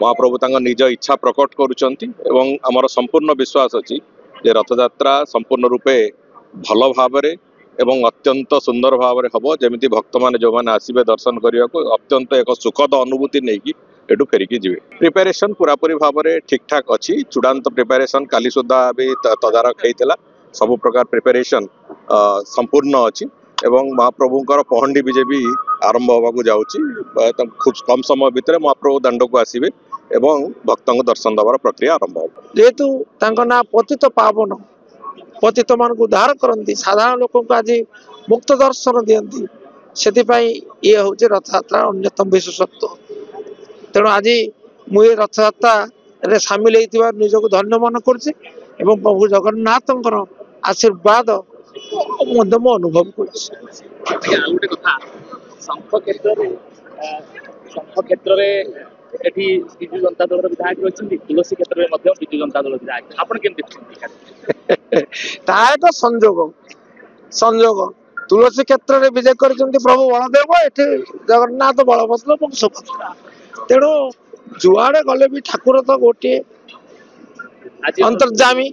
महाप्रभु तांका निज इच्छा प्रकट करुचंती एवं आमर संपूर्ण विश्वास अछि जे रथयात्रा संपूर्ण रूपे भल भावरे एवं अत्यंत सुंदर भावरे हबो जेमिति भक्त माने जो माने आसीबे दर्शन करिया को अत्यंत एक सुखद अनुभूति नेकी एटू फेरिकी जीवे। प्रिपेरेशन पूरापूरी भावरे ठीक ठाक अछि। चूड़ांत प्रिपेरेशन काली सुधा भी तदारक हेइतला। सब प्रकार प्रिपेरेशन संपूर्ण अछि एवं महाप्रभुंकर पहंडी विजे भी आरंभ होबाकू जाउची। खूब कम समय भितर महाप्रभु दांड को आसीबे एवं भक्तों दर्शन दबार प्रक्रिया आरंभ हो। जेहेतु तांका ना पतित पावन पतित मान को उद्धार करती साधारण लोक को आज मुक्त दर्शन दियंती से ये हूँ रथयात्रा अन्यतम विशेषत्व। तेणु आज मुझे रथयात्रा रे सामिल होता निजक धन्य मन कर प्रभु जगन्नाथ आशीर्वाद अनुभव कर। विजु जनता दल विधायक रही तुलसी क्षेत्र में विजु जनता दल विधायक आप एक संजोग संजोग तुलसी क्षेत्र में विजय कर प्रभु बलदेव ये जगन्नाथ बलभद्र सुभद्रा। तेणु जुआड़े गले भी ठाकुर तो गोटे अंतर्जामी